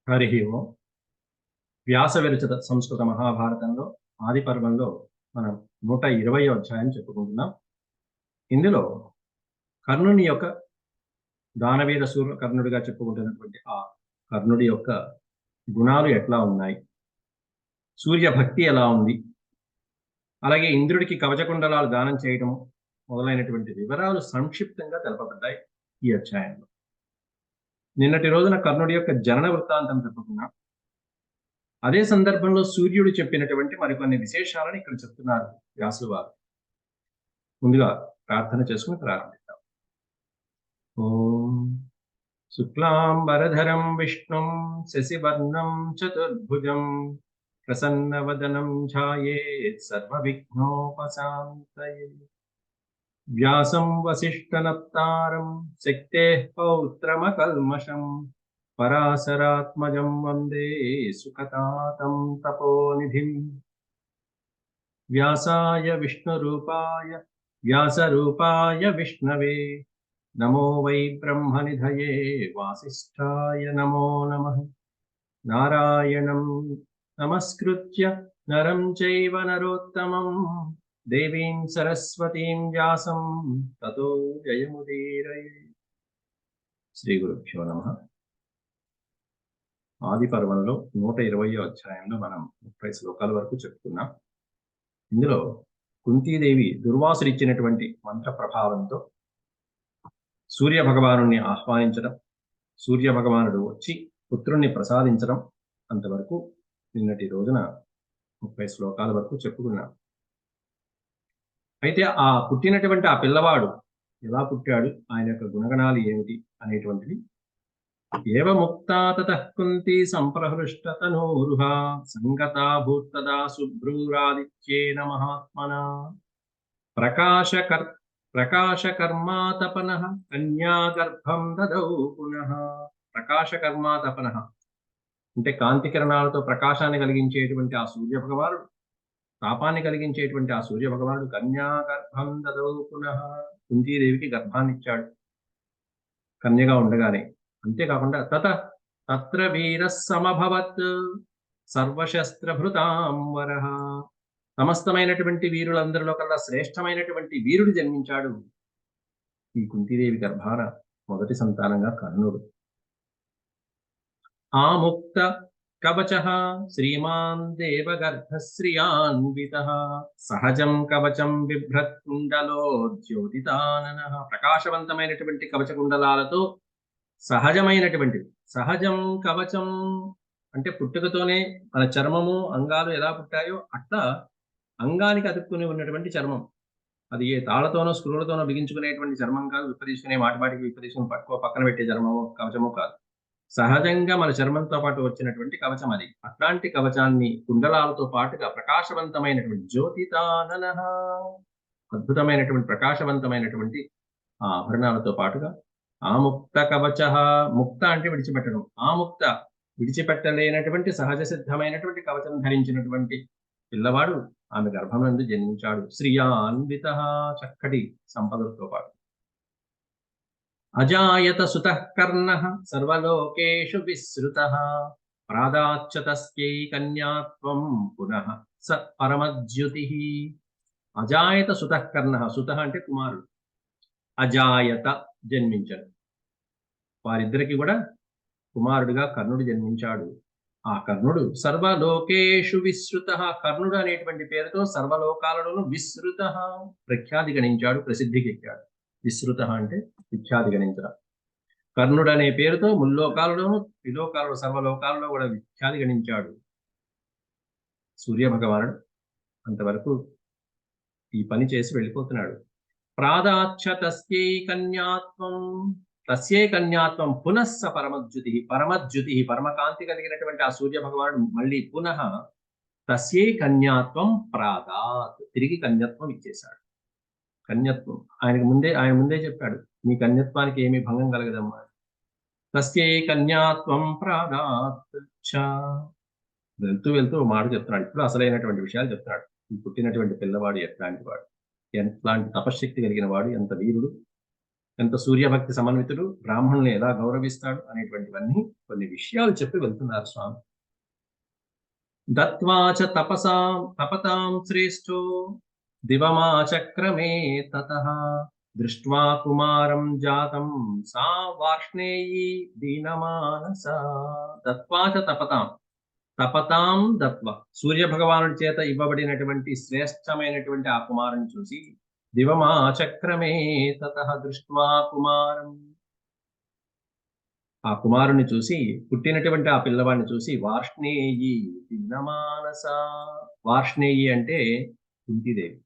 హరి ఓం. వ్యాస విరచిత సంస్కృత మహాభారతంలో ఆది పర్వంలో మనం 120వ అధ్యాయం చెప్పుకుంటున్నాం. ఇందులో కర్ణుని యొక్క దానవీర సూర్య కర్ణుడిగా చెప్పుకుంటున్నటువంటి ఆ కర్ణుడి యొక్క గుణాలు ఎట్లా ఉన్నాయి, సూర్య భక్తి ఎలా ఉంది, అలాగే ఇంద్రుడికి కవచకుండలాలు దానం చేయడం మొదలైనటువంటి వివరాలు సంక్షిప్తంగా తెలపబడ్డాయి ఈ అధ్యాయంలో. నిన్నటి రోజున కర్ణుడి యొక్క జనన వృత్తాంతం చెప్పుకున్నాం. అదే సందర్భంలో సూర్యుడు చెప్పినటువంటి మరికొన్ని విశేషాలను ఇక్కడ చెప్తున్నారు వ్యాసులు వారు. ముందుగా ప్రార్థన చేసుకుని ప్రారంభిద్దాం. ఓం శుక్లాంబరధరం విష్ణుం శశివర్ణం చతుర్భుజం ప్రసన్నవదనం ధ్యాయేత్ సర్వవిఘ్నోపశాంతయే. వ్యాసం వసిష్ఠనప్తారం శక్తేః పౌత్రమకల్మషం పరాశరాత్మజం వందే సుఖతాతం తపోనిధిం. వ్యాసాయ వ్యాసరూపాయ విష్ణవే నమో వై బ్రహ్మనిధయే వాసిష్ఠాయ నమో నమః. నారాయణం నమస్కృత్య నరం చైవ నరోత్తమం దేవీం సరస్వతీం వ్యాసం తతో జయముదీరయే. శ్రీ గురుభ్యో నమః. ఆది పర్వంలో 120వ అధ్యాయంలో మనం 30 శ్లోకాల వరకు చెప్పుకున్నాం. ఇందులో కుంతీదేవి దుర్వాసుడు ఇచ్చినటువంటి మంత్ర ప్రభావంతో సూర్య భగవానుణ్ణి ఆహ్వానించడం, సూర్య భగవానుడు వచ్చి పుత్రుణ్ణి ప్రసాదించడం అంతవరకు నిన్నటి రోజున 30 శ్లోకాల వరకు చెప్పుకున్నాం. అయితే ఆ పుట్టినటువంటి ఆ పిల్లవాడు ఎలా పుట్టాడు, ఆయన యొక్క గుణగణాలు ఏమిటి అనేటువంటివి ఏవముక్తా తతః కుంతీ సంప్రహృష్టతనూరుహా సంగతా భూత్తదా శుభ్రూరాదిత్యేన మహాత్మనా ప్రకాశకర్మాతపనః కన్యాగర్భం దదౌ పునః. ప్రకాశకర్మాతపనః అంటే కాంతి కిరణాలతో ప్రకాశాన్ని కలిగించేటువంటి ఆ సూర్య భగవానుడు, తాపాన్ని కలిగించేటువంటి ఆ సూర్య భగవానుడు కన్యాగర్భం దదౌ పునః కుంతీదేవికి గర్భాన్ని ఇచ్చాడు కన్యగా ఉండగానే. అంతేకాకుండా తత్ర వీరః సమభవత్ సర్వశస్త్రభృతాంబరః సమస్తమైనటువంటి వీరులందరిలో కల్లా శ్రేష్టమైనటువంటి వీరుడు జన్మించాడు ఈ కుంతీదేవి గర్భాన మొదటి సంతానంగా కర్ణుడు. ఆముక్త కవచః శ్రీమాన్ దేవగర్భశ్రియాన్వితః సహజం కవచం బిభ్రత్ కుండలోద్యోతితాననః. ప్రకాశవంతమైనటువంటి కవచ కుండలాలతో సహజమైనటువంటిది. సహజం కవచం అంటే పుట్టుకతోనే మన చర్మము అంగాలు ఎలా పుట్టాయో అట్లా అంగానికి అతుక్కుని ఉన్నటువంటి చర్మం. అది ఏ తాళ్లతోనో స్క్రూలతోనో బిగించుకునేటువంటి చర్మం కాదు, విప్పదీసుకునే మాటిమాటికి విప్పదీసుకుని పక్కన పెట్టే చర్మము కవచము కాదు. సహజంగా మన చర్మంతో పాటు వచ్చినటువంటి కవచం అది. అట్లాంటి కవచాన్ని కుండలాలతో పాటుగా ప్రకాశవంతమైనటువంటి జ్యోతితాననః అద్భుతమైనటువంటి ప్రకాశవంతమైనటువంటి ఆ ఆభరణాలతో పాటుగా ఆముక్త కవచ. ముక్త అంటే విడిచిపెట్టడం, ఆముక్త విడిచిపెట్టలేనటువంటి సహజ సిద్ధమైనటువంటి కవచం ధరించినటువంటి పిల్లవాడు ఆమె గర్భమందు జన్మించాడు. శ్రియాన్వితః చక్కటి సంపదలతో పాటు. అజాయత సుతః కర్ణః సర్వలోకేషు విశ్రుతః ప్రాదాచ్చ తస్యై కన్యాత్వం పునః స పరమద్యుతిః. అజాయత సుతః కర్ణః, సుతః అంటే కుమారుడు, అజాయత జన్మించాడు. వారిద్దరికి కూడా కుమారుడిగా కర్ణుడు జన్మించాడు. ఆ కర్ణుడు సర్వలోకేషు విశ్రుతః, కర్ణుడు అనేటువంటి పేరుతో సర్వలోకాలలోనూ విశ్రుతః ప్రఖ్యాతి గణించాడు, ప్రసిద్ధికి ఎక్కాడు. విశ్రుతః అంటే విఖ్యాతి గణించడం. కర్ణుడు అనే పేరుతో ముల్లోకాలలోనూ త్రిలోకాలలో సర్వలోకాలలో కూడా విఖ్యాతి గణించాడు సూర్య భగవానుడు. అంతవరకు ఈ పని చేసి వెళ్ళిపోతున్నాడు. ప్రాదాచ్చ తస్యై కన్యాత్వం పునఃస పరమద్యుతి. పరమద్యుతి పరమకాంతి కలిగినటువంటి ఆ సూర్య భగవానుడు మళ్ళీ పునః తస్యై కన్యాత్వం ప్రాదాత్ తిరిగి కన్యత్వం ఇచ్చేశాడు. కన్యత్వం ఆయన ముందే చెప్పాడు, నీ కన్యత్వానికి ఏమీ భంగం కలగదమ్మా. తస్యై కన్యాత్వం ప్రాదాత్ చ. వెళ్తూ మాట చెప్తున్నాడు. ఇప్పుడు అసలైనటువంటి విషయాలు చెప్తున్నాడు. ఈ పుట్టినటువంటి పిల్లవాడు ఎట్లాంటి వాడు, ఎట్లాంటి తపశ్శక్తి కలిగిన వాడు, ఎంత వీరుడు, ఎంత సూర్యభక్తి సమన్వితుడు, బ్రాహ్మణుల్ని ఎలా గౌరవిస్తాడు అనేటువంటివన్నీ కొన్ని విషయాలు చెప్పి వెళ్తున్నారు స్వామి. దత్వా చ తపతాం శ్రేష్ఠో దివమాచక్రమే తతః దృష్ట్వా కుమారం జాతం సా వార్ష్ణేయీ దీనమానస. దత్వా చ తపతాం దత్వ, సూర్య భగవానుడి చేత ఇవ్వబడినటువంటి శ్రేష్టమైనటువంటి ఆ కుమారుని చూసి, దివమాచక్రమే తతః దృష్ట్వా కుమారం, ఆ కుమారుని చూసి, పుట్టినటువంటి ఆ పిల్లవాడిని చూసి, వార్ష్ణేయి దీనమానస. వార్ష్ణేయి అంటే కుంతీదేవి,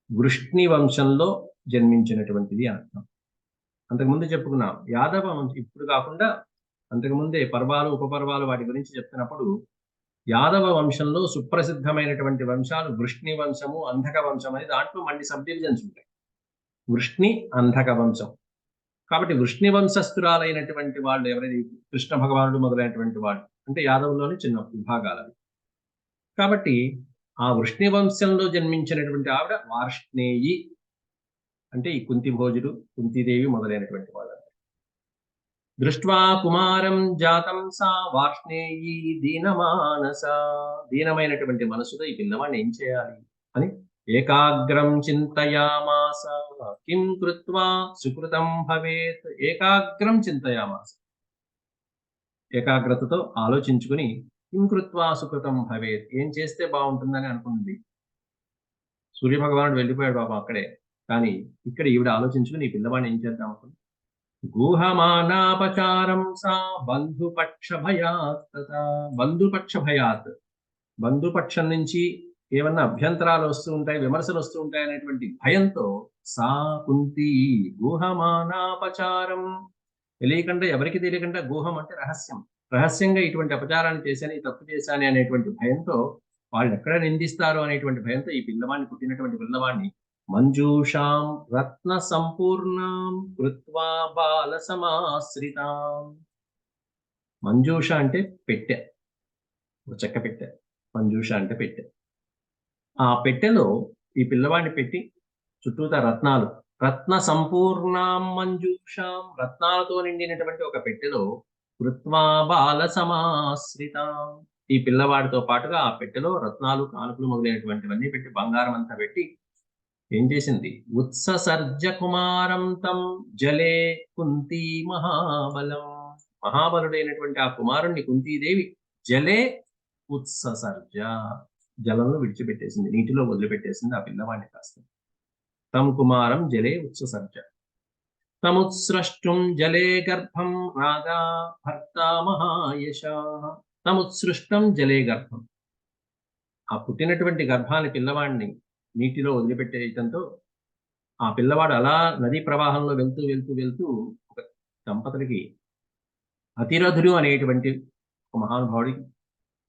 వృష్ణి వంశంలో జన్మించినటువంటిది అర్థం. అంతకుముందు చెప్పుకున్నాం యాదవ వంశం, ఇప్పుడు కాకుండా అంతకుముందే పర్వాలు ఉపపర్వాలు వాటి గురించి చెప్తున్నప్పుడు యాదవ వంశంలో సుప్రసిద్ధమైనటువంటి వంశాలు వృష్ణి వంశము, అంధక వంశం అని దాంట్లో మళ్ళీ సబ్ డివిజన్స్ ఉంటాయి. వృష్ణి, అంధక వంశం. కాబట్టి వృష్ణి వంశస్థురాలైనటువంటి వాళ్ళు ఎవరైతే కృష్ణ భగవానుడు మొదలైనటువంటి వాళ్ళు అంటే యాదవుల్లోని చిన్న విభాగాలు. కాబట్టి ఆ వృష్ణి వంశంలో జన్మించినటువంటి ఆవిడ వార్ష్ణేయి అంటే ఈ కుంతి భోజుడు, కుంతీదేవి మొదలైనటువంటి వాళ్ళు. దృష్ట్వా కుమారం జాతం సా వార్ష్ణేయి దీనమానస, దీనమైనటువంటి మనసుతో ఈ పిల్లవాడిని ఏం చేయాలి అని ఏకాగ్రం చింతయామాస కిం కృత్వా సుకృతం భవేత్. ఏకాగ్రం చింతయామాస, ఏకాగ్రతతో ఆలోచించుకుని కిం కృత్వా సుకృతం భవేత్, ఏం చేస్తే బాగుంటుందని అనుకుంది. సూర్యభగవానుడు వెళ్ళిపోయాడు పాపం అక్కడే, కానీ ఇక్కడ ఈవిడ ఆలోచించుకుని ఈ పిల్లవాడిని ఏం చేద్దాం అనుకుంది. గూహమానాపచారం సా బంధుపక్ష భయాత్, బంధుపక్ష భయాత్, బంధుపక్షం నుంచి ఏమన్నా అభ్యంతరాలు వస్తూ ఉంటాయి, విమర్శలు వస్తూ ఉంటాయి అనేటువంటి భయంతో సా కుంతి గూహమానాపచారం, తెలియకుండా ఎవరికి తెలియకుండా, గూహం అంటే రహస్యం, రహస్యంగా ఇటువంటి అపచారాన్ని చేశాను, ఈ తప్పు చేశాను అనేటువంటి భయంతో, వాళ్ళు ఎక్కడ నిందిస్తారు అనేటువంటి భయంతో ఈ పిల్లవాడిని, పుట్టినటువంటి పిల్లవాడిని మంజూషాం రత్న సంపూర్ణాం కృత్వా బాల సమాశ్రితాం. మంజూష అంటే పెట్టె, చెక్క పెట్టె, మంజూష అంటే పెట్టె. ఆ పెట్టెలో ఈ పిల్లవాడిని పెట్టి చుట్టూతా రత్నాలు, రత్న సంపూర్ణాం మంజూషాం, రత్నాలతో నిండినటువంటి ఒక పెట్టెలో కృత్వా బాల సమాశ్రితాం, ఈ పిల్లవాడితో పాటుగా ఆ పెట్టెలో రత్నాలు, కానుకలు మొదలైనటువంటివన్నీ పెట్టి, బంగారం అంతా పెట్టి ఏం చేసింది. ఉత్ససర్జ కుమారం తం జలే కుంతి మహాబలం, మహాబలుడైనటువంటి ఆ కుమారుణ్ణి కుంతీదేవి జలే ఉత్ససర్జ, జలంలో విడిచిపెట్టేసింది, నీటిలో వదిలిపెట్టేసింది ఆ పిల్లవాడిని కాస్త. తం కుమారం జలే ఉత్ససర్జ తముత్సృష్టం జలే గర్భం రాధా భర్త మహాయశ. తముత్సృష్టం జలే గర్భం, ఆ పుట్టినటువంటి గర్భాన్ని, పిల్లవాడిని నీటిలో వదిలిపెట్టేయటంతో ఆ పిల్లవాడు అలా నదీ ప్రవాహంలో వెళ్తూ వెళ్తూ వెళ్తూ ఒక దంపతులకి అతిరథుడు అనేటువంటి ఒక మహానుభావుడికి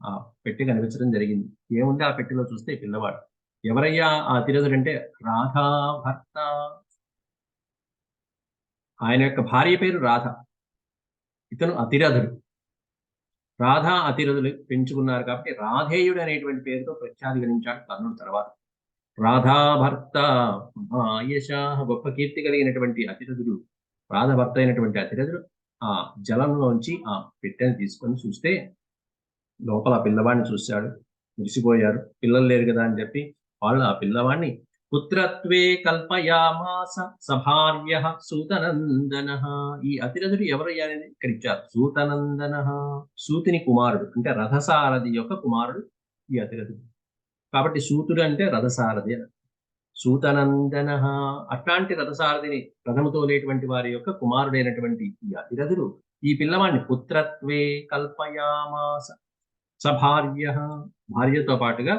ఆ పెట్టె కనిపించడం జరిగింది. ఏముంది ఆ పెట్టెలో చూస్తే పిల్లవాడు. ఎవరయ్యా ఆ అతిరథుడు అంటే రాధా భర్త, ఆయన యొక్క భార్య పేరు రాధ, ఇతను అతిరథుడు. రాధా అతిరథులు పెంచుకున్నారు కాబట్టి రాధేయుడు అనేటువంటి పేరుతో ప్రఖ్యాతి గణించాడు కర్ణుడు తర్వాత. రాధా భర్త మహాయశ, గొప్ప కీర్తి కలిగినటువంటి అతిరథుడు, రాధ భర్త అయినటువంటి అతిరథుడు ఆ జలంలోంచి ఆ పెట్టెని తీసుకొని చూస్తే లోపల ఆ పిల్లవాడిని చూశాడు, మురిసిపోయారు. పిల్లలు లేరు కదా అని చెప్పి వాళ్ళు ఆ పిల్లవాడిని పుత్రత్వే కల్పయామాస సభార్య సూతనందన. ఈ అతిరథుడు ఎవరయ్యా అనేది ఇక్కడ ఇచ్చారు, సూతనందన, సూతిని కుమారుడు అంటే రథసారథి యొక్క కుమారుడు ఈ అతిరథుడు. కాబట్టి సూతుడు అంటే రథసారథి అని. సూతనందన, అట్లాంటి రథసారథిని, రథము తోలేటువంటి వారి యొక్క కుమారుడైనటువంటి ఈ అతిరథుడు ఈ పిల్లవాడిని పుత్రత్వే కల్పయామాస సభార్య, భార్యతో పాటుగా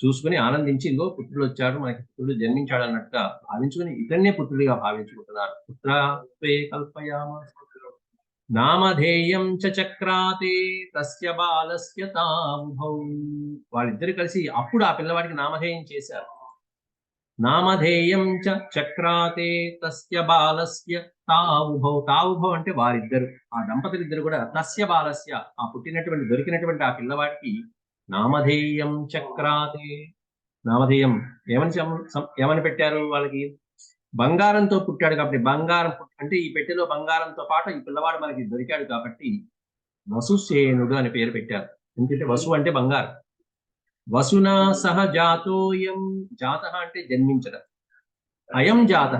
చూసుకుని ఆనందించి, ఇదిగో పుత్రుడు వచ్చాడు, మనకి పుత్రుడు జన్మించాడు అన్నట్టుగా భావించుకుని ఇతన్నే పుత్రుడిగా భావించుకుంటున్నారు. పుత్రత్వే కల్పయామాస నామధేయం చ చక్రాతే తస్య బాలస్య తావుభౌ. వాళ్ళిద్దరు కలిసి అప్పుడు ఆ పిల్లవాడికి నామధేయం చేశారు. నామధేయం చ చక్రాతే తస్య బాలస్య తావుభౌ. తావుభౌ అంటే వారిద్దరు, ఆ దంపతులిద్దరు కూడా తస్య బాలస్య, ఆ పుట్టినటువంటి దొరికినటువంటి ఆ పిల్లవాడికి నామధేయం చక్రాతే, నామధేయం ఏమని ఏమని పెట్టారు వాళ్ళకి, బంగారంతో పుట్టాడు కాబట్టి బంగారం అంటే ఈ పెట్టెలో బంగారంతో పాటు ఈ పిల్లవాడు మనకి దొరికాడు కాబట్టి వసుసేనుడు అని పేరు పెట్టారు. ఎందుకంటే వసు అంటే బంగారం. వసునా సహ జాతోయం, జాత అంటే జన్మించడం, అయం జాత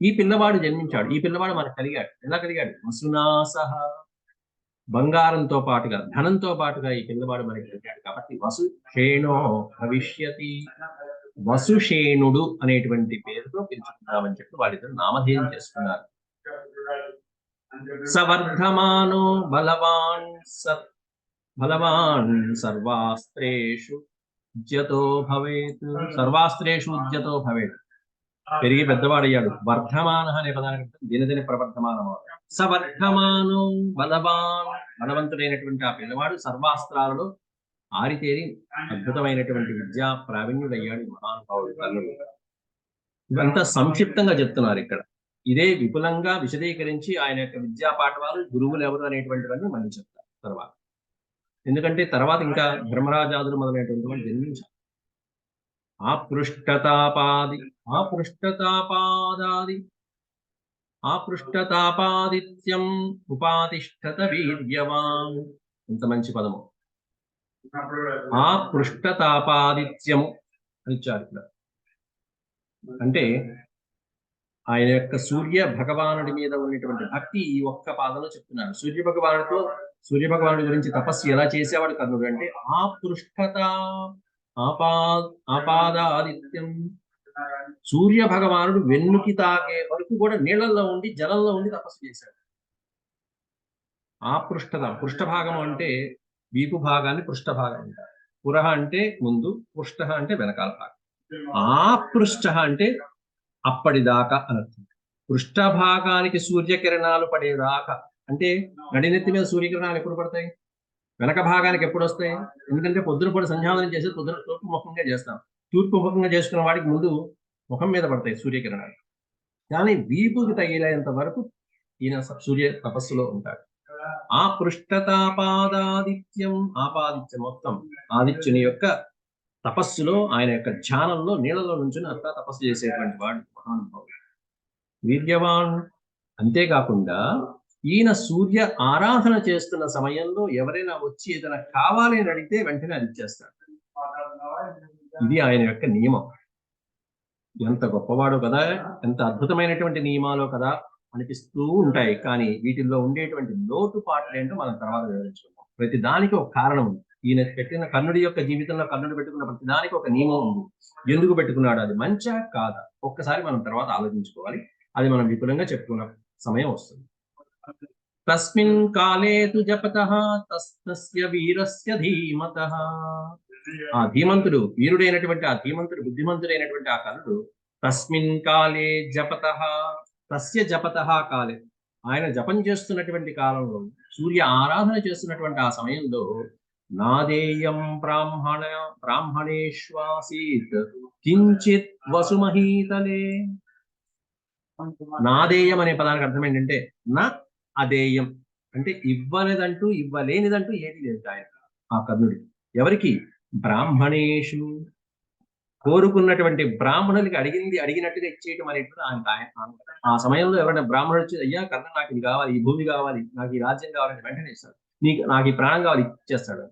ఈ పిల్లవాడు జన్మించాడు, ఈ పిల్లవాడు మనకు కలిగాడు. ఎలా కలిగాడు? వసునా సహ, బంగారంతో పాటుగా ధనంతో పాటుగా ఈ పిల్లవాడు మనకి కలిగాడు కాబట్టి వసుషేణో భవిష్యతి, వసుషేణుడు అనేటువంటి పేరుతో పిలుచుకుంటామని చెప్పి వాళ్ళిద్దరు నామధేయం చేసుకున్నారు. సవర్ధమానో బలవాన్ బలవాన్ సర్వాస్త్రేషు ఉద్యతో భవేత్, సర్వాస్త్రేషు ఉద్యతో భవేత్, పెరిగి పెద్దవాడయ్యాడు. వర్ధమాన అనే పదానికి దినదిన ప్రవర్ధమానం. సవర్ధమాను బలవాన్, బలవంతుడైనటువంటి ఆ పిల్లవాడు సర్వాస్త్రాలలో ఆరితేరి అద్భుతమైనటువంటి విద్యా ప్రావీణ్యుడయ్యాడు మహానుభావుడు కర్ణుడు. ఇవంతా సంక్షిప్తంగా చెప్తున్నారు ఇక్కడ. ఇదే విపులంగా విశదీకరించి ఆయన యొక్క విద్యా పాఠవాలు, గురువులు ఎవరు అనేటువంటివన్నీ మళ్ళీ చెప్తారు తర్వాత. ఎందుకంటే తర్వాత ఇంకా ధర్మరాజాదులు మొదలైనటువంటి వాళ్ళు జన్మించారు. ఆపృష్టతాపాదిత్యం ఉపాతిష్ఠత వీర్యవాన్. ఎంత మంచి పదము! ఆపృష్టతాపాదిత్యము అని ఇచ్చారు ఇక్కడ. అంటే ఆయన యొక్క సూర్య భగవానుడి మీద ఉన్నటువంటి భక్తి ఈ ఒక్క పాదంలో చెప్తున్నారు. సూర్య భగవానుడి గురించి తపస్సు ఎలా చేసేవాడు కర్ణుడు అంటే ఆపృష్టత ఆపాదాదిత్యం, సూర్య భగవానుడు వెన్నుకి తాకే వరకు కూడా నీళ్లలో ఉండి జలంలో ఉండి తపస్సు చేశాడు. ఆపృష్టత, పృష్ఠభాగం అంటే వీపు భాగాన్ని పృష్ఠభాగం అంటారు. పురహ అంటే ముందు, పృష్ఠ అంటే వెనకాల భాగం. ఆపృష్ఠ అంటే అప్పటిదాకా అనర్థం. పృష్ఠభాగానికి సూర్యకిరణాలు పడేదాకా అంటే నడినెత్తి మీద సూర్యకిరణాలు ఎప్పుడు పడతాయి? వెనక భాగానికి ఎప్పుడు వస్తాయి? ఎందుకంటే పొద్దున పూట సంధ్యావందనం చేసి పొద్దున తూర్పు ముఖంగా చేస్తాం. తూర్పు ముఖంగా చేసుకున్న వాడికి ముందు ముఖం మీద పడతాయి సూర్యకిరణాలు. కానీ వీపుకి తగిలేంత వరకు ఈయన సూర్య తపస్సులో ఉంటాడు. ఆ పృష్ఠతాపాదాదిత్యం, ఆపాదిత్యం మొత్తం ఆదిత్యుని యొక్క తపస్సులో, ఆయన యొక్క ధ్యానంలో నీళ్ళలో నుంచి అట్లా తపస్సు చేసేటువంటి వాడు మహానుభావుడు. వీర్యవాన్. అంతేకాకుండా ఈయన సూర్య ఆరాధన చేస్తున్న సమయంలో ఎవరైనా వచ్చి ఏదైనా కావాలి అని అడిగితే వెంటనే అది ఇచ్చేస్తాడు. ఇది ఆయన యొక్క నియమం. ఎంత గొప్పవాడు కదా, ఎంత అద్భుతమైనటువంటి నియమాలో కదా అనిపిస్తూ ఉంటాయి. కానీ వీటిల్లో ఉండేటువంటి లోటుపాట్లు ఏంటో మనం తర్వాత వివరించుకుందాం. ప్రతి దానికి ఒక కారణం ఉంది. ఈయన పెట్టిన కర్ణుడి యొక్క జీవితంలో కర్ణుడు పెట్టుకున్న ప్రతి దానికి ఒక నియమం ఉంది. ఎందుకు పెట్టుకున్నాడు, అది మంచా కాదా ఒక్కసారి మనం తర్వాత ఆలోచించుకోవాలి. అది మనం విపులంగా చెప్పుకున్న సమయం వస్తుంది. తస్మిన్ కాలే తు జపతః తస్య వీరస్య ధీమతః. ఆ ధీమంతుడు, వీరుడైనటువంటి ఆ ధీమంతుడు, బుద్ధిమంతుడైనటువంటి ఆ కర్ణుడు తస్మిన్ కాలే జపతః, తస్య జపతః కాలే, ఆయన జపం చేస్తున్నటువంటి కాలంలో, సూర్య ఆరాధన చేస్తున్నటువంటి ఆ సమయంలో నాదేయం బ్రాహ్మణేష్వాసీత్ కించిత్ వసుమహీతలే. నాదేయం అనే పదానికి అర్థం ఏంటంటే నా అదేయం అంటే ఇవ్వలేదంటూ ఇవ్వలేనిదంటూ ఏది లేదు ఆయన ఆ కర్ణుడికి. ఎవరికి? బ్రాహ్మణేషు, కోరుకున్నటువంటి బ్రాహ్మణులకి అడిగినట్టుగా ఇచ్చేయటం అనేటువంటి ఆయన. ఆ సమయంలో ఎవరైనా బ్రాహ్మణుడు వచ్చి అయ్యా కర్ణ నాకు ఇది కావాలి, ఈ భూమి కావాలి, నాకు ఈ రాజ్యం కావాలంటే వెంటనే ఇస్తాడు. నాకు ఈ ప్రాణం కావాలి ఇచ్చేస్తాడు.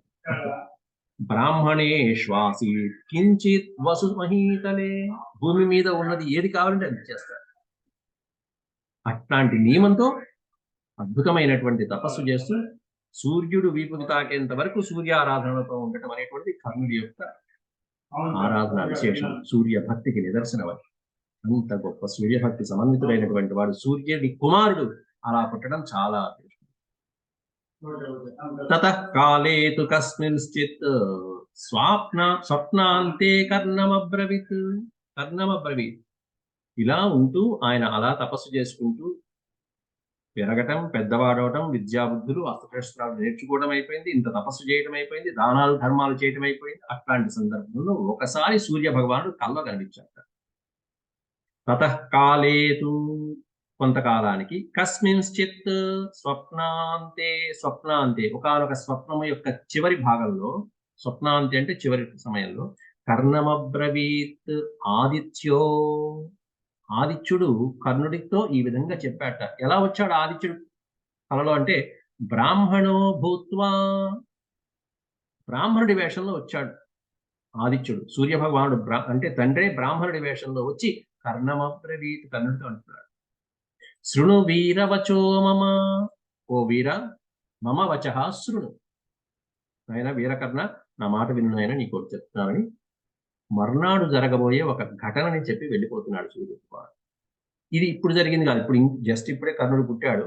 బ్రాహ్మణేష్వాసి కించిత్ వసుమహీతలే, భూమి మీద ఉన్నది ఏది కావాలంటే అది ఇచ్చేస్తాడు. అట్లాంటి నియమంతో అద్భుతమైనటువంటి తపస్సు చేస్తూ సూర్యుడు వీపుకు తాకేంత వరకు సూర్యారాధనతో ఉండటం అనేటువంటి కర్ణుడి యొక్క ఆరాధన విశేషం. సూర్య భక్తికి నిదర్శనం. అంత గొప్ప సూర్యభక్తి సమన్వితుడైనటువంటి వాడు, సూర్యుడి కుమారుడు అలా పుట్టడం చాలా అదృష్టం. తతః కాలే తు కస్మింశ్చిత్ స్వప్నాంతే కర్ణమబ్రవీత్. ఇలా ఉంటూ ఆయన అలా తపస్సు చేసుకుంటూ పెరగటం, పెద్దవాడవటం, విద్యాబుద్ధులు, అస్త్రశస్త్రాలు నేర్చుకోవడం అయిపోయింది, ఇంత తపస్సు చేయడం అయిపోయింది, దానాలు ధర్మాలు చేయడం అయిపోయింది. అట్లాంటి సందర్భంలో ఒకసారి సూర్య భగవానుడు కల్లో కనిపించాడు. తతః కాలే తు, కొంతకాలానికి, కస్మింశ్చిత్ స్వప్నాంతే ఒకానొక స్వప్నము యొక్క చివరి భాగంలో, స్వప్నాంతే అంటే చివరి సమయంలో, కర్ణమబ్రవీత్ ఆదిత్యుడు కర్ణుడితో ఈ విధంగా చెప్పాట. ఎలా వచ్చాడు ఆదిత్యుడు కలలో అంటే బ్రాహ్మణో భూత్వా, బ్రాహ్మణుడి వేషంలో వచ్చాడు ఆదిత్యుడు. సూర్య భగవానుడు అంటే తండ్రే బ్రాహ్మణుడి వేషంలో వచ్చి కర్ణమబ్రవీత్, కర్ణుడితో అంటున్నాడు, శృణు వీరవచో మమ, ఓ వీర, మమ వచః శృణు, ఆయన వీరకర్ణ నా మాట విను ఆయన నీకు చెప్తున్నానని మర్నాడు జరగబోయే ఒక ఘటనని చెప్పి వెళ్ళిపోతున్నాడు సూర్య భగవానుడు. ఇది ఇప్పుడు జరిగింది కాదు, ఇప్పుడు జస్ట్ ఇప్పుడే కర్ణుడు పుట్టాడు.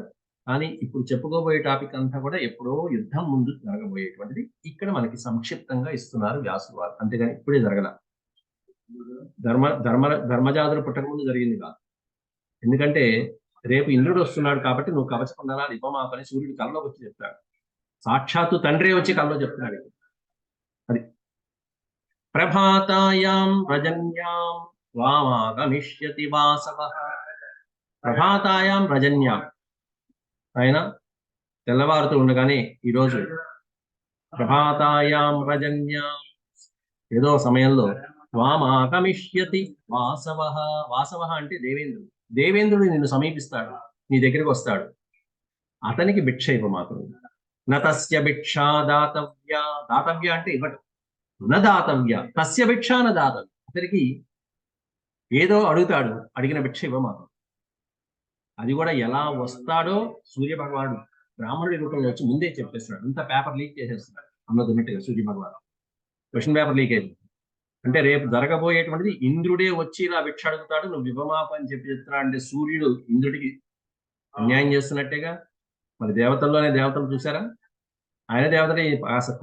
కానీ ఇప్పుడు చెప్పుకోబోయే టాపిక్ అంతా కూడా ఎప్పుడో యుద్ధం ముందు జరగబోయేటువంటిది ఇక్కడ మనకి సంక్షిప్తంగా ఇస్తున్నారు వ్యాసులు వారు, అంతేగాని ఇప్పుడే జరగల. ధర్మజాతులు పుట్టక ముందు జరిగింది కాదు. ఎందుకంటే రేపు ఇంద్రుడు వస్తున్నాడు కాబట్టి నువ్వు కవచ కుండలాలు ఇవ్వమాపని సూర్యుడు కళ్ళలోకి వచ్చి చెప్తాడు. సాక్షాత్తు తండ్రి వచ్చి కళ్ళలో చెప్తున్నాడు. అది ప్రభాతాయాం రజన్యాం వామాగమిష్యతి వాసవః. ప్రభాతాయాం రజన్యాం, ఆయన తెల్లవారుతూ ఉండగానే ఈరోజు ప్రభాతాయాం రజన్యాం, ఏదో సమయంలో వామాగమిష్యతి వాసవః. వాసవః అంటే దేవేంద్రుడు. దేవేంద్రుడు నిన్ను సమీపిస్తాడు, నీ దగ్గరికి వస్తాడు. అతనికి భిక్ష ఇవ్వ మాత్రం. నతస్య భిక్షా దాతవ్య, దాతవ్య అంటే ఇవ్వటం, నదాతవ్య తస్య భిక్ష నదాతవ్య, అతనికి ఏదో అడుగుతాడు, అడిగిన భిక్ష ఇవ్వ మాత్రం. అది కూడా ఎలా వస్తాడో సూర్య భగవానుడు బ్రాహ్మణుడి రూపంలో వచ్చి ముందే చెప్పేస్తున్నాడు. అంత పేపర్ లీక్ చేసేస్తున్నాడు అన్నదిన్నట్టుగా సూర్య భగవాను. క్వశ్చన్ పేపర్ లీక్ అయింది అంటే రేపు జరగబోయేటువంటిది ఇంద్రుడే వచ్చి ఇలా భిక్ష అడుగుతాడు, నువ్వు ఇవ్వమాప అని చెప్పి చెప్తున్నాడు. అంటే సూర్యుడు ఇంద్రుడికి అన్యాయం చేస్తున్నట్టేగా. మరి దేవతల్లోనే దేవతలు చూసారా, ఆయన దేవతని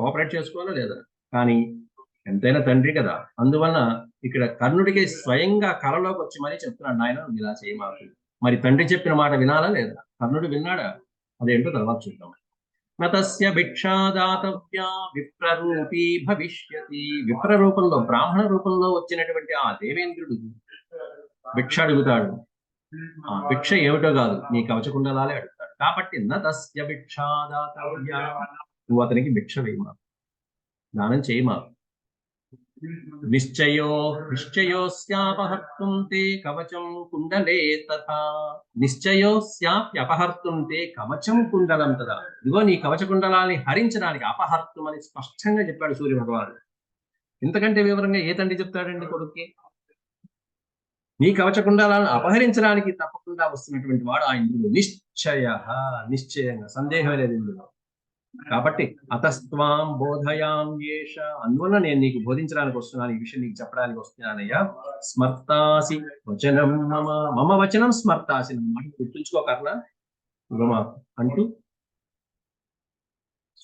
కోఆపరేట్ చేసుకోవాలా లేదా? కానీ ఎంతైనా తండ్రి కదా, అందువలన ఇక్కడ కర్ణుడికి స్వయంగా కళలోకి వచ్చి మరీ చెప్తున్నాడు, నాయన నువ్వు ఇలా చేయమాకు. మరి తండ్రి చెప్పిన మాట వినాలా లేదా? కర్ణుడు విన్నాడా? అదేంటో తర్వాత చూద్దాం. నతస్య భిక్షాదాతవ్య విప్రరూపీ భవిష్యతి. విప్ర రూపంలో, బ్రాహ్మణ రూపంలో వచ్చినటువంటి ఆ దేవేంద్రుడు భిక్ష అడుగుతాడు. ఆ భిక్ష ఏమిటో కాదు, నీ కవచకుండలాలే అడుగుతాడు. కాబట్టి నతస్య భిక్షాదాతవ్య, నువ్వు అతనికి భిక్ష వేయమా, దానం చేయమా. నిశ్చయోస్యాపహర్తుం తే కవచం కుండలే తథా. నిశ్చయోస్యాప్యపహర్తుం తే కవచం కుండలం తథా. ఇదిగో నీ కవచ కుండలాన్ని హరించడానికి అపహర్తం అని స్పష్టంగా చెప్పాడు సూర్య భగవానుడు. ఇంతకంటే వివరంగా ఏ తండ్రి చెప్తాడండి కొడుక్కి? నీ కవచ కుండలాలను అపహరించడానికి తప్పకుండా వస్తున్నటువంటి వాడు ఆ ఇంద్రుడు. నిశ్చయంగా, సందేహం లేదు ఇందులో. కాబట్టి అతస్త్వాం బోధయాం యేష, అందువల్ల నేను నీకు బోధించడానికి వస్తున్నాను, ఈ విషయం నీకు చెప్పడానికి వస్తున్నానయ్యా. స్మర్తాసి వచనం మమ, మమ వచనం స్మర్తాసి, మాట గుర్తుంచుకో కర్ణ అంటూ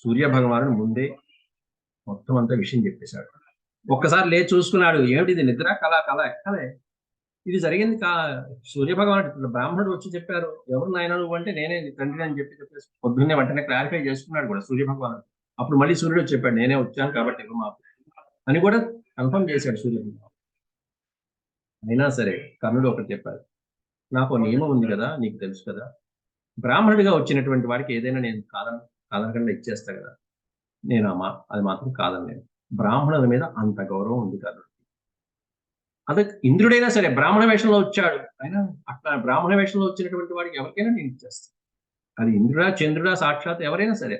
సూర్య భగవానుడు ముందే మొత్తం అంతా విషయం చెప్పేశాడు. ఒక్కసారి లేచి చూసుకున్నాడు, ఏమిటి ఇది నిద్ర కళ? కళే ఇది జరిగింది. సూర్య భగవానుడు బ్రాహ్మణుడు వచ్చి చెప్పారు, ఎవరు నాయన నువ్వు అంటే నేనే తండ్రి అని చెప్పేసి పొద్దున్నే వెంటనే క్లారిఫై చేసుకున్నాడు కూడా సూర్య భగవానుడు. అప్పుడు మళ్ళీ సూర్యుడు చెప్పాడు, నేనే వచ్చాను కాబట్టి ఇవ్వమాపు అని కూడా కన్ఫర్మ్ చేశాడు సూర్య భగవానుడు. అయినా సరే కర్ణుడు ఒకటి చెప్పాడు, నాకు నియమం ఉంది కదా, నీకు తెలుసు కదా, బ్రాహ్మణుడిగా వచ్చినటువంటి వాడికి ఏదైనా నేను కాదనకుండా ఇచ్చేస్తా కదా, నేను అది మాత్రం కాదని. నేను బ్రాహ్మణుల మీద అంత గౌరవం ఉంది కర్ణుడు. అదే ఇంద్రుడైనా సరే బ్రాహ్మణ వేషంలో వచ్చాడు, అయినా అట్లా బ్రాహ్మణ వేషంలో వచ్చినటువంటి వాడికి ఎవరికైనా నేను ఇచ్చేస్తాను. అది ఇంద్రుడా, చంద్రుడా, సాక్షాత్ ఎవరైనా సరే,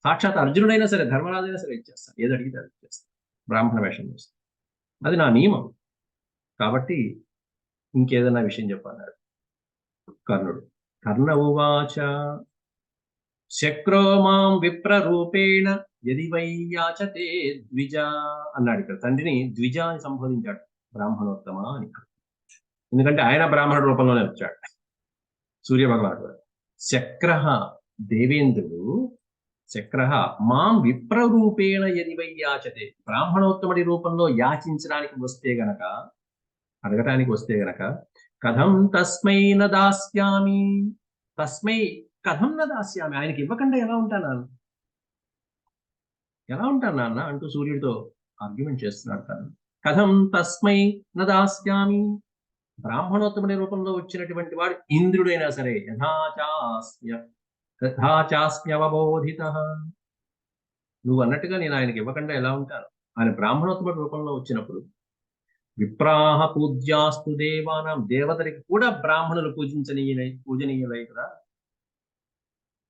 సాక్షాత్ అర్జునుడైనా సరే, ధర్మరాజైనా సరే ఇచ్చేస్తాను. ఏది అడిగితే అది ఇచ్చేస్తాను బ్రాహ్మణ వేషంలో వస్తాను. అది నా నియమం. కాబట్టి ఇంకేదన్నా విషయం చెప్పన్నాడు కర్ణుడు. కర్ణ ఉవాచ శక్రో మాం విప్రరూపేణ యది వై యాచతే ద్విజ అన్నాడు. ఇక్కడ తండ్రిని ద్విజ అని సంబోధించాడు, బ్రాహ్మణోత్తమ అని. ఎందుకంటే ఆయన బ్రాహ్మణ రూపంలోనే వచ్చాడు సూర్య భగవానుడు. శక్ర దేవేంద్రుడు, శక్ర మాం విప్రరూపేణ యది వై యాచతే, బ్రాహ్మణోత్తముడి రూపంలో యాచించడానికి వస్తే గనక, అడగటానికి వస్తే గనక, కథం తస్మై న దాస్యామి, తస్మై కథం న దాస్యామి, ఆయనకి ఇవ్వకుండా ఎలా ఉంటాను నాన్న అంటూ సూర్యుడితో ఆర్గ్యుమెంట్ చేస్తున్నాడు కదా. కథం తస్మై న దాస్యామి, బ్రాహ్మణోత్తముడి రూపంలో వచ్చినటువంటి వాడు ఇంద్రుడైనా సరే యథాచాస్మ్యవబోధిత, నువ్వు అన్నట్టుగా నేను ఆయనకి ఇవ్వకుండా ఎలా ఉంటాను. ఆయన బ్రాహ్మణోత్తముడి రూపంలో వచ్చినప్పుడు విప్రాహ పూజ్యాస్తు దేవానాం, దేవతలకి కూడా బ్రాహ్మణులు పూజనీయులై కదా.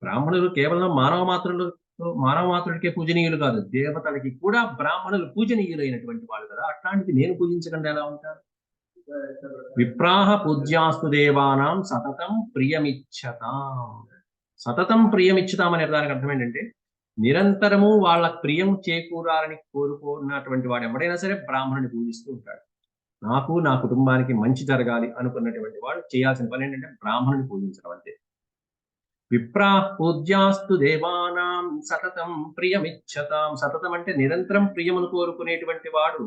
బ్రాహ్మణులు కేవలం మానవ మాత్రుడికే పూజనీయులు కాదు, దేవతలకి కూడా బ్రాహ్మణులు పూజనీయులైనటువంటి వాళ్ళు కదా. అట్లాంటిది నేను పూజించకుండా ఎలా ఉంటాను? విప్రాహ పూజ్యాస్తు దేవానాం సతతం ప్రియమిచ్చతాం. సతతం ప్రియమిచ్చుతాం అనే దానికి అర్థం ఏంటంటే నిరంతరము వాళ్ళ ప్రియం చేకూరాలని కోరుకున్నటువంటి వాడు ఎవడైనా సరే బ్రాహ్మణుని పూజిస్తూ ఉంటాడు. నాకు నా కుటుంబానికి మంచి జరగాలి అనుకున్నటువంటి వాడు చేయాల్సిన పని ఏంటంటే బ్రాహ్మణుని పూజించడం అంతే. విప్రాః పూజ్యాస్తు దేవానాం సతతం ప్రియమిచ్చతాం. సతతం అంటే నిరంతరం ప్రియమును కోరుకునేటువంటి వాడు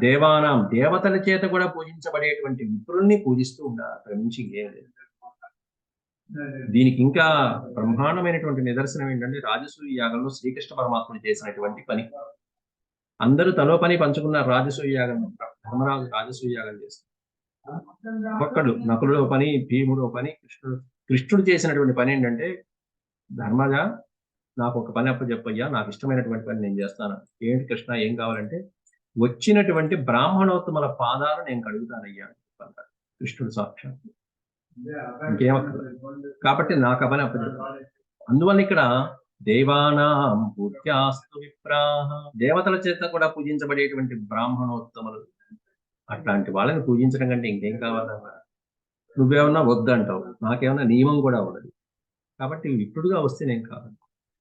దేవానాం, దేవతల చేత కూడా పూజించబడేటువంటి విప్రుల్ని పూజిస్తూ ఉండాలి. అక్కడ నుంచి ఇంకేం లేదు. దీనికి ఇంకా బ్రహ్మాండమైనటువంటి నిదర్శనం ఏంటంటే రాజసూయ యాగంలో శ్రీకృష్ణ పరమాత్ముడు చేసినటువంటి పని. అందరూ తలో పని పంచుకున్నారు రాజసూయ యాగం. ధర్మరాజు రాజసూయ యాగం చేస్తారు. ఒక్కడు నకులుడో పని, భీముడో పని, కృష్ణుడు చేసినటువంటి పని ఏంటంటే ధర్మజ నాకు ఒక పని అప్పచెప్పయ్యా, నాకు ఇష్టమైనటువంటి పని నేను చేస్తాను. ఏంటి కృష్ణ, ఏం కావాలంటే వచ్చినటువంటి బ్రాహ్మణోత్తముల పాదాలు నేను కడుగుతానయ్యా అంటారు కృష్ణుడు సాక్షాత్. ఇంకేమక్కర్లేదు. కాబట్టి నాకు పని అప్పచెప్పాలి. అందువల్ల ఇక్కడ దేవానాం పూజ్యాస్తు విప్రాః, దేవతల చేత కూడా పూజించబడేటువంటి బ్రాహ్మణోత్తములు, అట్లాంటి వాళ్ళని పూజించడం కంటే ఇంకేం కావాలన్నా? నువ్వేమన్నా వద్దంటావు, నాకేమన్నా నియమం కూడా ఉండదు. కాబట్టి విప్రుడుగా వస్తే నేను కాదు.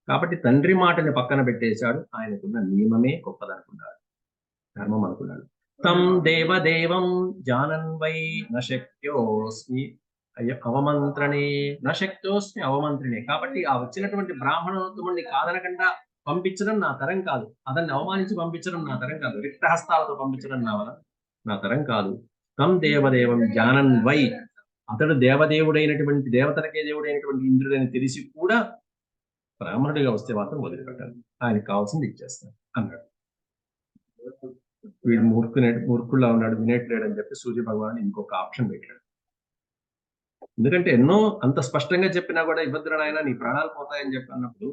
కాబట్టి తండ్రి మాటని పక్కన పెట్టేశాడు. ఆయనకున్న నియమమే గొప్పదనుకున్నాడు, ధర్మం అనుకున్నాడు. తం దేవదేవం జానన్ వై నశక్యోస్మి అవమంత్రణే, నశక్తోస్మి అవమంత్రిణే. కాబట్టి ఆ వచ్చినటువంటి బ్రాహ్మణోత్తముడిని కాదనకుండా పంపించడం నా తరం కాదు, అతన్ని అవమానించి పంపించడం నా తరం కాదు, రిక్తహస్తాలతో పంపించడం నా తరం కాదు. తం దేవదేవం జానన్ వై, అతడు దేవదేవుడైనటువంటి, దేవతలకే దేవుడైనటువంటి ఇంద్రుడని తెలిసి కూడా బ్రాహ్మణుడిగా వస్తే మాత్రం వదిలిపెట్టాలి, ఆయనకు కావాల్సింది ఇచ్చేస్తాను అన్నాడు. వీడు మూర్ఖుల్లా ఉన్నాడు, వినేట్లేడని చెప్పి సూర్య భగవాన్ ఇంకొక ఆప్షన్ పెట్టాడు. ఎందుకంటే ఎన్నో అంత స్పష్టంగా చెప్పినా కూడా ఇబ్బందులు నాయన, నీ ప్రాణాలు పోతాయని చెప్పి అన్నప్పుడు,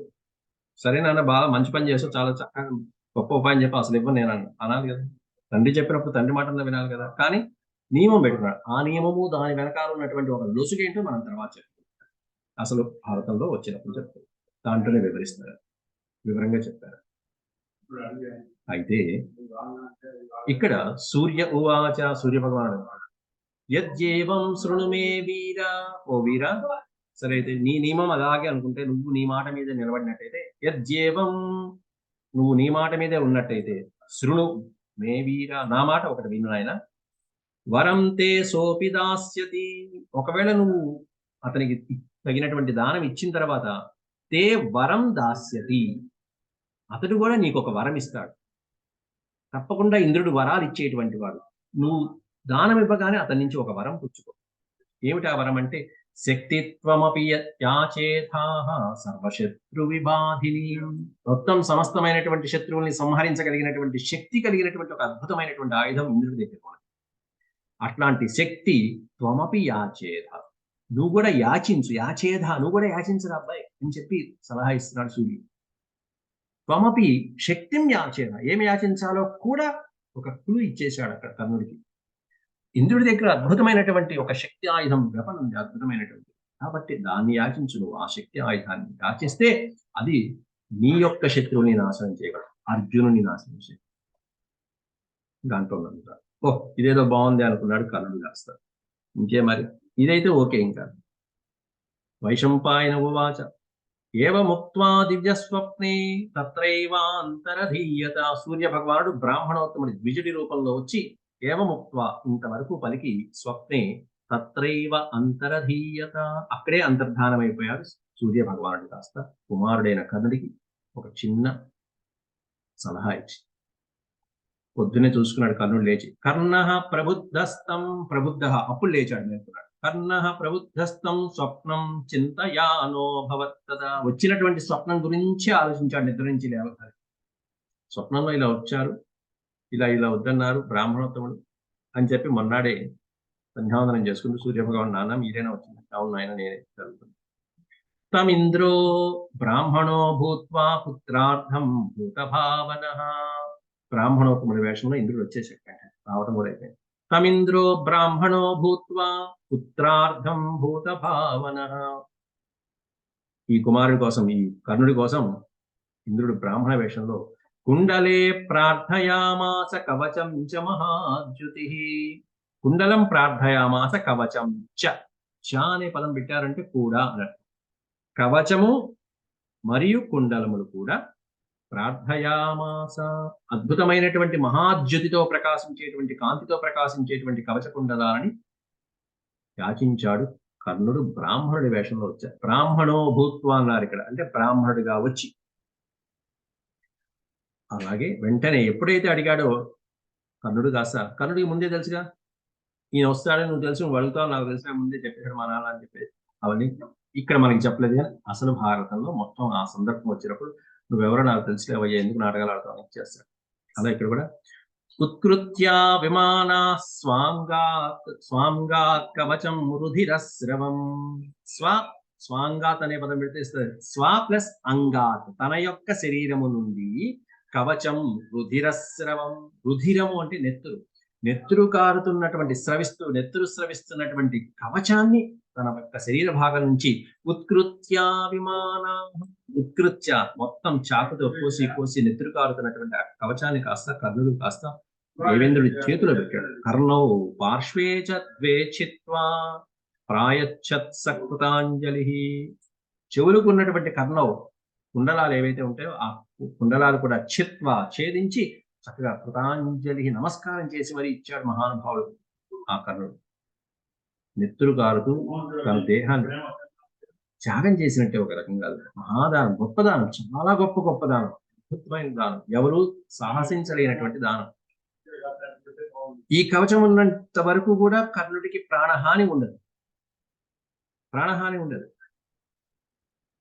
సరే నాన్న బాగా మంచి పని చేస్తూ చాలా చక్కగా గొప్ప ఉపాయం చెప్పి అసలు ఇవ్వను నేను అనాలి కదా. తండ్రి చెప్పినప్పుడు తండ్రి మాటల్లో వినాలి కదా. కానీ నియమం పెట్టుకున్నాడు. ఆ నియమము దాని వెనకాల ఉన్నటువంటి ఒక లొసుగేంటో మనం తర్వాత చెప్పుకుంటాం. అసలు భారతంలో వచ్చినప్పుడు చెప్తారు, దాంట్లోనే వివరంగా చెప్పారు. అయితే ఇక్కడ సూర్య ఉవాచ, సూర్య భగవానుడు యజ్జేవం శృణు మే వీర, ఓ వీర, సరే అయితే నీ నియమం అలాగే అనుకుంటే, నువ్వు నీ మాట మీద నిలబడినట్టయితే, యజ్జేవం నువ్వు నీ మాట మీదే ఉన్నట్టయితే, శృణు మే వీర, నా మాట ఒకటి విను ఆయన, వరం తే సోపి దాస్యతి, ఒకవేళ నువ్వు అతనికి తగినటువంటి దానం ఇచ్చిన తర్వాత, తే వరం దాస్యతి, అతడు కూడా నీకు ఒక వరం ఇస్తాడు. తప్పకుండా ఇంద్రుడు వరాలు ఇచ్చేటువంటి వాడు. నువ్వు దానం ఇవ్వగానే అతని నుంచి ఒక వరం పుచ్చుకో. ఏమిటి ఆ వరం అంటే, శక్తిత్వమపి యాచేథాః సర్వశత్రు విబాధిని, మొత్తం సమస్తమైనటువంటి శత్రువుల్ని సంహరించగలిగినటువంటి శక్తి కలిగినటువంటి ఒక అద్భుతమైనటువంటి ఆయుధం ఇంద్రుడి దగ్గర ఉంది. అట్లాంటి శక్తి త్వమపి యాచేథ, నువ్వు కూడా యాచించు, యాచేథ నువ్వు కూడా యాచించరా అబ్బాయి అని చెప్పి సలహా ఇస్తున్నాడు సూర్యుడు. త్వమపి శక్తిం యాచేథ, ఏమి యాచించాలో కూడా ఒక క్లూ ఇచ్చేశాడు అక్కడ కర్ణుడికి. ఇంద్రుడి దగ్గర అద్భుతమైనటువంటి ఒక శక్తి ఆయుధం వెపన్ ఉంది, అద్భుతమైనటువంటి. కాబట్టి దాన్ని యాచించు నువ్వు, ఆ శక్తి ఆయుధాన్ని యాచిస్తే అది నీ యొక్క శత్రువుని నాశనం చేయగలదు, అర్జునుని నాశనం చేయగలదు. దాంట్లో నమ్ముతాడు. ఓహ్ ఇదేదో బాగుంది అనుకున్నాడు కర్ణుడు కాస్త. ఇంకే మరి ఇదైతే ఓకే. ఇంకా వైశంపాయన ఉవాచ ఏవముక్త్వా దివ్య స్వప్నే తత్రైవాంతరధీయత, సూర్య భగవానుడు బ్రాహ్మణోత్తముడి ద్విజుడి రూపంలో వచ్చి ఏవముక్త్వా ఇంతవరకు పలికి, స్వప్నే తత్రైవ అంతరధీయత, అక్కడే అంతర్ధానమైపోయాడు సూర్య భగవానుడు. కాస్త కుమారుడైన కర్ణుడికి ఒక చిన్న సలహా ఇచ్చి పొద్దునే చూసుకున్నాడు కర్ణుడు లేచి. కర్ణ ప్రబుద్ధస్తం, ప్రబుద్ధ అప్పుడు లేచాడు నేర్చుకున్నాడు. కర్ణ ప్రబుద్ధస్తం స్వప్నం చింతయానో భవత్తదా, వచ్చినటువంటి స్వప్నం గురించి ఆలోచించాడు నిద్ర నుంచి లేవగానే. స్వప్నంలో ఇలా వచ్చారు, ఇలా వద్దన్నారు బ్రాహ్మణోత్తముడు అని చెప్పి మొన్నాడే సంధ్యావందనం చేసుకుంటూ సూర్యభగవాన్, నాన్న మీరేనా వచ్చింది? అవును నాయన నేనే జరుగుతుంది. తమింద్రో బ్రాహ్మణో భూత్వా పుత్రార్థం భూత భావన, బ్రాహ్మణోత్తముడి వేషంలో ఇంద్రుడు వచ్చేసాడు, రావటం కూడా అయిపోయింది. తమింద్రో బ్రాహ్మణో భూత్వా పుత్రార్థం భూత భావన. ఈ కుమారుడి కోసం, ఈ కర్ణుడి కోసం ఇంద్రుడు బ్రాహ్మణ వేషంలో కుండలే ప్రార్థయామాస కవచం చ మహాద్యుతి. కుండలం ప్రార్థయామాస కవచం చ. చ అనే పదం పెట్టారంటే కూడా అన్నట్టు. కవచము మరియు కుండలములు కూడా ప్రార్థయామాస, అద్భుతమైనటువంటి మహాద్యుతితో ప్రకాశించేటువంటి, కాంతితో ప్రకాశించేటువంటి కవచ కుండలాలని యాచించాడు కర్ణుడు. బ్రాహ్మణుడి వేషంలో వచ్చాడు. బ్రాహ్మణో భూత్వ అన్నారు ఇక్కడ, అంటే బ్రాహ్మణుడిగా వచ్చి. అలాగే వెంటనే ఎప్పుడైతే అడిగాడో కర్ణుడు కాస్త, కర్ణుడికి ముందే తెలుసుగా ఈయన వస్తాడని నువ్వు తెలుసు, నువ్వు అడుగుతావు, నాకు తెలిసిన ముందే చెప్పాడు మా నాన్న అని చెప్పేసి. అవన్నీ ఇక్కడ మనకి చెప్పలేదు, కానీ అసలు భారతంలో మొత్తం ఆ సందర్భం వచ్చినప్పుడు నువ్వెవరో నాకు తెలిసిలేవయ్యా, ఎందుకు నాటకాలు ఆడతావు అని చేస్తాడు. అలా ఇక్కడ కూడా ఉత్కృత్యా విమానా స్వాంగాత్ కవచం రుధిరస్రవం. స్వాంగాత్ అనే పదం పెడితే స్వ ప్లస్ అంగాత్, తన యొక్క శరీరము నుండి కవచం రుధిరస్రవం. రుధిరము అంటే నెత్తురు, నెత్తురు కారుతున్నటువంటి నెత్తురు స్రవిస్తున్నటువంటి కవచాన్ని తన యొక్క శరీర భాగం నుంచి ఉత్కృత్యా విమాన, ఉత్కృత్య మొత్తం చాకుతో కోసి నెత్తురు కారుతున్నటువంటి ఆ కవచాన్ని కాస్త కర్ణుడు కాస్త దేవేంద్రుడి చేతిలో పెట్టాడు. కర్ణౌ పార్శ్వే చ ద్వే చిత్వా ప్రాయచ్చత్ సకృతాంజలి. చెవులకు ఉన్నటువంటి కర్ణౌ కుండలాలు ఏవైతే ఉంటాయో ఆ కుండలాలు కూడా ఛేదించి చక్కగా కృతాంజలి నమస్కారం చేసి మరి ఇచ్చాడు మహానుభావుడు ఆ కర్ణుడు. నెత్తురు కారుతూ తన దేహాన్ని త్యాగం చేసినట్టే ఒక రకంగా. మహాదానం, గొప్ప దానం, చాలా గొప్ప దానం, అద్భుతమైన దానం, ఎవరు సాహసించలేనటువంటి దానం. ఈ కవచం ఉన్నంత వరకు కూడా కర్ణుడికి ప్రాణహాని ఉండదు.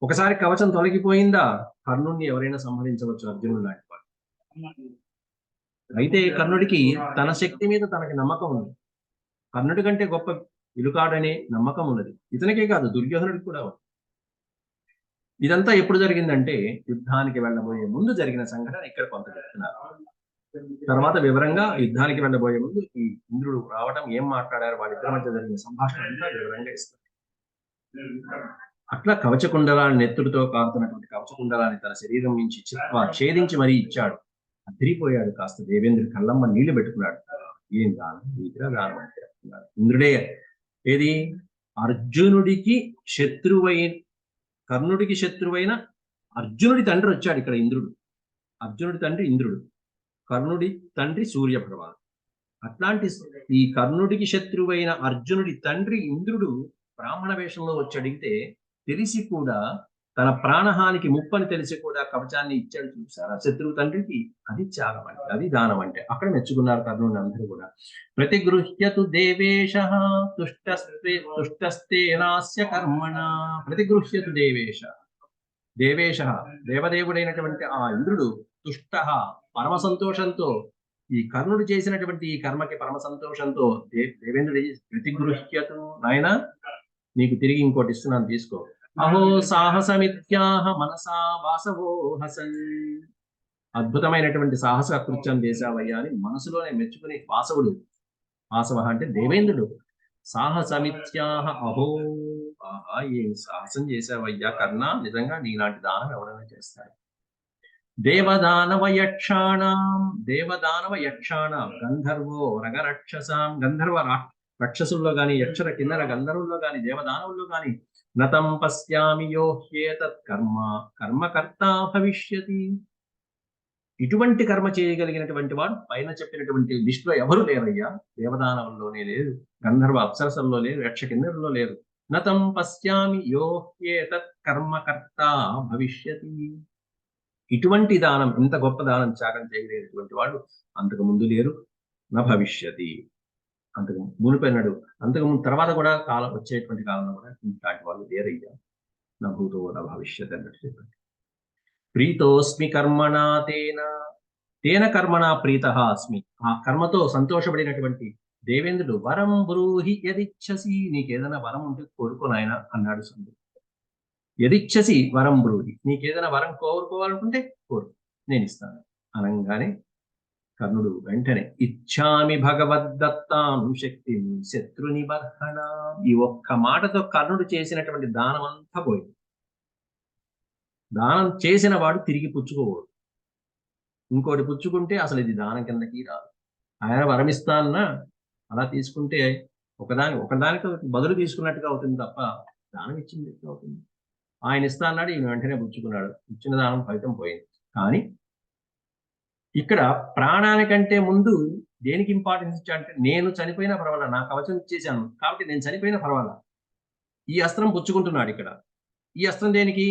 ఒకసారి కవచం తొలగిపోయిందా కర్ణుడిని ఎవరైనా సంహరించవచ్చు, అర్జునుడు లాంటి వాడు. అయితే కర్ణుడికి తన శక్తి మీద తనకి నమ్మకం ఉంది. కర్ణుడి కంటే గొప్ప ఇలుకాడనే నమ్మకం ఉన్నది. ఇతనికే కాదు, దుర్యోధనుడికి కూడా ఉంది. ఇదంతా ఎప్పుడు జరిగిందంటే యుద్ధానికి వెళ్ళబోయే ముందు జరిగిన సంఘటన ఇక్కడ కొంత చెప్తున్నారు. తర్వాత వివరంగా యుద్ధానికి వెళ్ళబోయే ముందు ఈ ఇంద్రుడు రావటం, ఏం మాట్లాడారు, వాళ్ళిద్దరి మధ్య జరిగిన సంభాషణ అంతా వివరంగా ఇస్తారు. అట్లా కవచకుండలాన్ని, నెత్తుడితో కారుతున్నటువంటి కవచకుండలాన్ని తన శరీరం నుంచి ఛేదించి మరీ ఇచ్చాడు. అదిరిపోయాడు. కాస్త దేవేంద్రుడి కళ్ళమ్మ నీళ్లు పెట్టుకున్నాడు. ఏం దానం, నీతిరా దానం అంటే ఇంద్రుడే. ఏది అర్జునుడికి శత్రువైన, కర్ణుడికి శత్రువైన అర్జునుడి తండ్రి వచ్చాడు ఇక్కడ ఇంద్రుడు. అర్జునుడి తండ్రి ఇంద్రుడు, కర్ణుడి తండ్రి సూర్య భగవాన్. అట్లాంటి ఈ కర్ణుడికి శత్రువైన అర్జునుడి తండ్రి ఇంద్రుడు బ్రాహ్మణ వేషంలో వచ్చి అడిగితే, తెలిసి కూడా తన ప్రాణహానికి ముప్పని తెలిసి కూడా కవచాన్ని ఇచ్చాడు. చూసారా శత్రువు తండ్రికి? అది త్యాగం అంటే, అది దానం అంటే. అక్కడ మెచ్చుకున్నారు కర్ణుని అందరూ కూడా. ప్రతిగృహ్యతు దేవేశ తుష్టస్తేనాస్య కర్మణ. ప్రతిగృహ్యతు దేవేశ, దేవదేవుడైనటువంటి ఆ ఇంద్రుడు తుష్ట పరమ సంతోషంతో, ఈ కర్ణుడు చేసినటువంటి ఈ కర్మకి పరమ సంతోషంతో దేవేంద్రుడు ప్రతిగృహ్యతు, నాయన నీకు తిరిగి ఇంకోటి ఇస్తున్నాను తీసుకో. అహో సాహసమిత్యాహ మనసా వాసవో హసన్. అద్భుతమైనటువంటి సాహస కృత్యం చేశావయ్యా అని మనసులోనే మెచ్చుకుని వాసవుడు, వాసవ అంటే దేవేంద్రుడు, సాహసమిత్యాహ అహో, ఆహా ఏం సాహసం చేశావయ్యా కర్ణ, నిజంగా నీలాంటి దానం ఎవరైనా చేస్తాడు. దేవదానవ యక్షాణం గంధర్వో రగరక్షసాం. గంధర్వ రక్షసుల్లో గాని, యక్షర కిన్నర గంధర్వుల్లో గాని, దేవదానవుల్లో గాని నతం పశ్యామి యో హ్యేతత్ కర్మకర్త భవిష్యతి. ఇటువంటి కర్మ చేయగలిగినటువంటి వాడు పైన చెప్పినటువంటి లిస్టులో ఎవరు లేరయ్యా. దేవదానవుల్లోనే లేదు, గంధర్వ అప్సరసల్లో లేరు, యక్ష కిన్నరుల్లో లేరు. నతం పశ్యామి యో హ్యేతత్ కర్మకర్త భవిష్యతి. ఇటువంటి దానం, ఇంత గొప్ప దానం త్యాగం చేయలేనటువంటి వాడు అంతకు ముందు లేరు, నా భవిష్యతి. అంతకు మునిపోయినాడు, అంతకు తర్వాత కూడా కాలం వచ్చేటువంటి కాలంలో కూడా ఇట్లాంటి వాళ్ళు లేరయ్యా. నా భూతో నా భవిష్యత్ అన్నట్టు చెప్పండి. ప్రీతోస్మి కర్మణా తేన కర్మణా ప్రీత అస్మి. ఆ కర్మతో సంతోషపడినటువంటి దేవేంద్రుడు వరం బ్రూహి యదిచ్ఛసి, నీకేదైనా వరం ఉంటే కోరుకోనాయన అన్నాడు సందు. యదిచ్ఛసి వరం బ్రూహి, నీకేదైనా వరం కోరుకోవాలనుకుంటే కోరు, నేను ఇస్తాను అనగానే కర్ణుడు వెంటనే ఇచ్చామి భగవద్దత్తాం శక్తిం శత్రు నిబర్హణ, ఈ ఒక్క మాటతో కర్ణుడు చేసినటువంటి దానం అంతా పోయింది. దానం చేసిన వాడు తిరిగి పుచ్చుకోకూడదు. ఇంకోటి పుచ్చుకుంటే అసలు ఇది దానం కిందకి రాదు. ఆయన వరమిస్తానన్నా అలా తీసుకుంటే ఒకదానికి బదులు తీసుకున్నట్టుగా అవుతుంది తప్ప దానం ఇచ్చింది అవుతుంది. ఆయన ఇస్తా అన్నాడు, ఈయన వెంటనే పుచ్చుకున్నాడు, ఇచ్చిన దానం ఫలితం పోయింది. కానీ ఇక్కడ ప్రాణానికంటే ముందు దేనికి ఇంపార్టెన్స్ ఇచ్చాడంటే, నేను చనిపోయినా పర్వాలా, నా కవచం ఇచ్చేసాను కాబట్టి నేను చనిపోయినా పర్వాలా, ఈ అస్త్రం పుచ్చుకుంటున్నాడు ఇక్కడ. ఈ అస్త్రం దేనికి?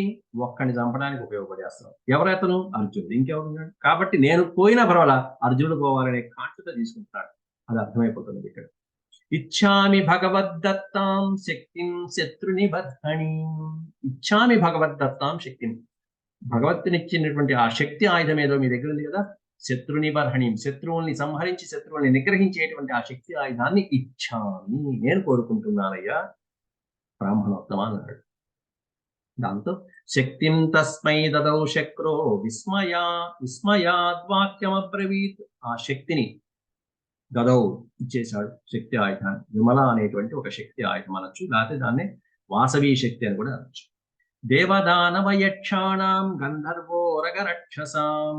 ఒక్కడిని చంపడానికి ఉపయోగపడే అస్త్రం. ఎవరైతను? అర్జునుడు. ఇంకెవరున్నాడు? కాబట్టి నేను పోయినా పర్వాలా, అర్జునుడు పోవాలనే కాంక్షతో తీసుకుంటున్నాడు. అది అర్థమైపోతుంది ఇక్కడ. ఇచ్చామి భగవద్దత్తాం శక్తిం శత్రు నిబర్హణి. ఇచ్చామి భగవద్దత్తాం శక్తిం, భగవంతునిచ్చినటువంటి ఆ శక్తి ఆయుధం ఏదో మీ దగ్గర ఉంది కదా, శత్రు నిబర్హణి, శత్రువుల్ని సంహరించి శత్రువుల్ని నిగ్రహించేటువంటి ఆ శక్తి ఆయుధాన్ని ఇచ్చామి, నేను కోరుకుంటున్నానయ్యా బ్రాహ్మణోత్తమ అన్నాడు. దాంతో శక్తిం తస్మై దదౌ శక్రో విస్మయాద్వాక్యమబ్రవీత్, ఆ శక్తిని దదౌ ఇచ్చేశాడు, శక్తి ఆయుధాన్ని. విమల అనేటువంటి ఒక శక్తి ఆయుధం అనొచ్చు, లేకపోతే దాన్ని వాసవీ శక్తి అని కూడా అనొచ్చు. దేవదానవ యక్షాణం గంధర్వోరగ రక్షసాం,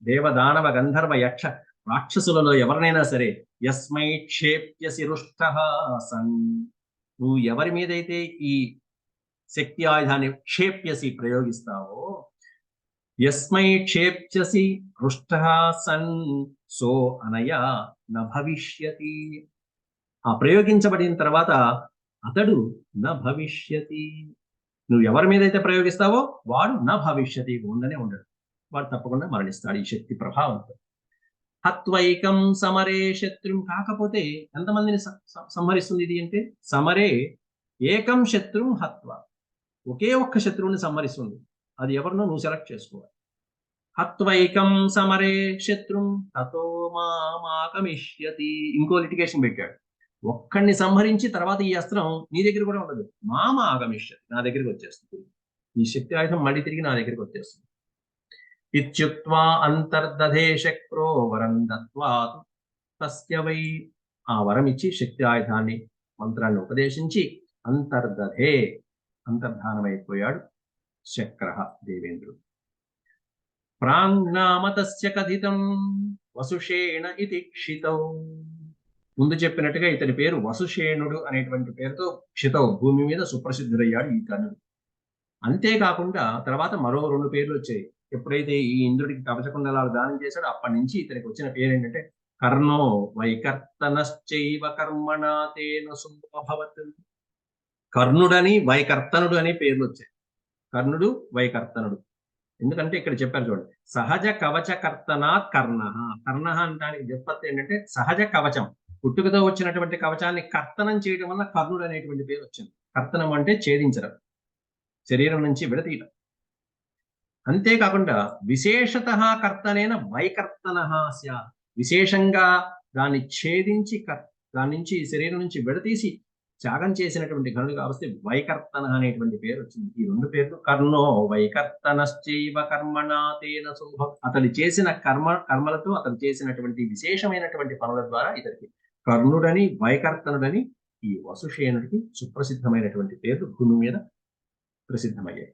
దేవదానవ గంధర్వ యక్ష రాక్షసులలో ఎవరినైనా సరే, యస్మై క్షేప్యసి రుష్టః సన్, నువ్వు ఎవరి మీదైతే ఈ శక్తి ఆయుధాన్ని క్షేప్యసి ప్రయోగిస్తావో, యస్మై క్షేప్యసి రుష్టః సన్ సో అనయా న భవిష్యతి, ఆ ప్రయోగించబడిన తర్వాత అతడు న భవిష్యతి, నువ్వు ఎవరి మీదైతే ప్రయోగిస్తావో వాడు నా భవిష్యతి, ఉండనే ఉండడు, వాడు తప్పకుండా మరణిస్తాడు ఈ శక్తి ప్రభావంతో. హత్వైకం సమరే శత్రుం, కాకపోతే ఎంతమందిని సంహరిస్తుంది ఇది అంటే, సమరే ఏకం శత్రుం హత్వ, ఒకే ఒక్క శత్రువుని సంహరిస్తుంది. అది ఎవరినో నువ్వు సెలెక్ట్ చేసుకోవాలి. హత్వైకం సమరే శత్రుం తతో మామాకమిష్యతి, ఇంకో లిటిగేషన్ పెట్టాడు. ఒక్కడిని సంహరించి తర్వాత ఈ అస్త్రం నీ దగ్గర కూడా ఉండదు, మామ ఆగమిష్యతి, నా దగ్గరికి వచ్చేస్తుంది, ఈ శక్తి ఆయుధం మళ్ళీ తిరిగి నా దగ్గరికి వచ్చేస్తుంది. ఇత్యుక్త్వా అంతర్దధే శక్రో వరం దత్వా తస్య వై, ఆ వరం ఇచ్చి శక్తి ఆయుధాన్ని మంత్రాన్ని ఉపదేశించి అంతర్దధే, అంతర్ధానమైపోయాడు శక్ర దేవేంద్రుడు. ప్రాంగ్నామతస్య కథితం వసుషేణ ఇతి క్షితౌ, ముందు చెప్పినట్టుగా ఇతని పేరు వసుషేణుడు అనేటువంటి పేరుతో క్షితౌ, భూమి మీద సుప్రసిద్ధుడయ్యాడు ఈ కర్ణుడు. అంతేకాకుండా తర్వాత మరో 2 పేర్లు వచ్చాయి. ఎప్పుడైతే ఈ ఇంద్రుడికి కవచకుండలాలు దానం చేశాడో అప్పటి నుంచి ఇతనికి వచ్చిన పేరు ఏంటంటే కర్ణో వైకర్తనశ్చైవ కర్మణా తేన సుభవత్, కర్ణుడని వైకర్తనుడు అనే పేర్లు వచ్చాయి. కర్ణుడు వైకర్తనుడు ఎందుకంటే ఇక్కడ చెప్పారు చూడండి, సహజ కవచ కర్తనాత్ కర్ణ, కర్ణ అంటానికి వ్యుత్పత్తి ఏంటంటే సహజ కవచం, పుట్టుకతో వచ్చినటువంటి కవచాన్ని కర్తనం చేయడం వల్ల కర్ణుడు అనేటువంటి పేరు వచ్చింది. కర్తనం అంటే ఛేదించడం, శరీరం నుంచి విడతీయడం. అంతేకాకుండా విశేషత కర్తనేన వైకర్తన స్యాత్, విశేషంగా దాన్ని ఛేదించి దాని నుంచి శరీరం నుంచి విడతీసి త్యాగం చేసినటువంటి ఘనుడు కాబట్టి వైకర్తన అనేటువంటి పేరు వచ్చింది. ఈ 2 పేర్లు కర్ణో వైకర్తనశ్చైవ కర్మణా తేన శోభ, అతడు చేసిన కర్మలతో అతడు చేసినటువంటి విశేషమైనటువంటి పనుల ద్వారా ఇతడికి కర్ణుడని వైకర్తనుడని ఈ వసుషేణుడికి సుప్రసిద్ధమైనటువంటి పేర్లు భూమి మీద ప్రసిద్ధమయ్యాయి.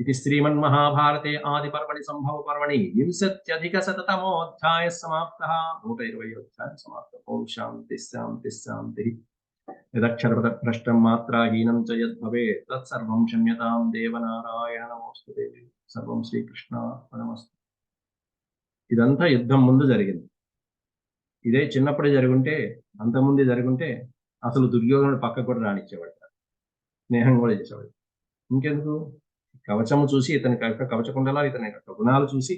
ఇది శ్రీమన్మహాభారతే ఆది పర్వణి సంభవ పర్వణి 20+100 సమాప్తః. 120వ అధ్యాయం సమాప్తం. ఓం శాంతి శాంతి శాంతి. యదక్షరపదభ్రష్టం మాత్రాహీనం చ యద్భవేత్ తత్సర్వం క్షమ్యతాం దేవనారాయణ నమోస్తుతే. సర్వం శ్రీకృష్ణార్పణమస్తు. ఇదంతా యుద్ధం ముందు జరిగింది. ఇదే చిన్నప్పుడే జరుగుంటే, అంతకుముందే జరుగుంటే అసలు దుర్యోధనుడు పక్క కూడా రానిచ్చేవాడు, స్నేహం కూడా చేసేవాడు. ఇంకెందుకు, కవచము చూసి ఇతని కవచకుండలా ఇతని గుణాలు చూసి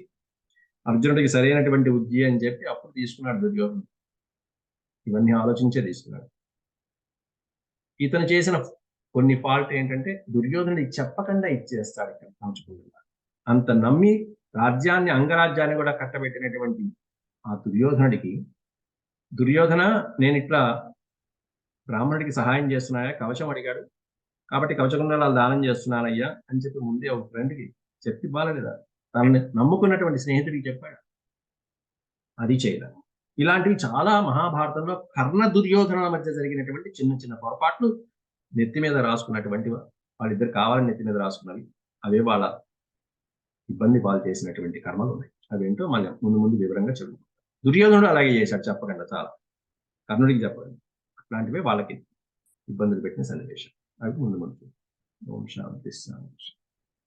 అర్జునుడికి సరైనటువంటి ఉజ్జి అని చెప్పి అప్పుడు తీసుకున్నాడు దుర్యోధనుడు. ఇవన్నీ ఆలోచించే తీసుకున్నాడు. ఇతను చేసిన కొన్ని ఫాల్ట్ ఏంటంటే దుర్యోధనుడికి చెప్పకుండా ఇచ్చేస్తాడు ఇక్కడ కవచకుండలా. అంత నమ్మి రాజ్యాన్ని అంగరాజ్యాన్ని కూడా కట్టబెట్టినటువంటి ఆ దుర్యోధనుడికి, దుర్యోధన నేను ఇట్లా బ్రాహ్మణుడికి సహాయం చేస్తున్నాయా, కవచం అడిగాడు కాబట్టి కవచకుండలాలు దానం చేస్తున్నానయ్యా అని చెప్పి ముందే ఒక ఫ్రెండ్కి చెప్పి బాలలేదా, తనని నమ్ముకున్నటువంటి స్నేహితుడికి చెప్పాడు. అది చేయలేదు. ఇలాంటివి చాలా మహాభారతంలో కర్ణ దుర్యోధనుల మధ్య జరిగినటువంటి చిన్న చిన్న పొరపాట్లు నెత్తి మీద రాసుకున్నటువంటి వాళ్ళిద్దరు కావాలని నెత్తి మీద రాసుకున్నవి. అవే వాళ్ళ ఇబ్బంది పాలు చేసినటువంటి కర్మలు ఉన్నాయి. అవేంటో మళ్ళీ ముందు ముందు వివరంగా చదువుకుంటాం. దుర్యోధనుడు అలాగే చేశాడు చెప్పకుండా చాలా. కర్ణుడికి చెప్పండి. అట్లాంటివే వాళ్ళకి ఇబ్బందులు పెట్టిన సన్నివేశం. అవి ముందు ముందు. ఓం శాంతి శాంతి.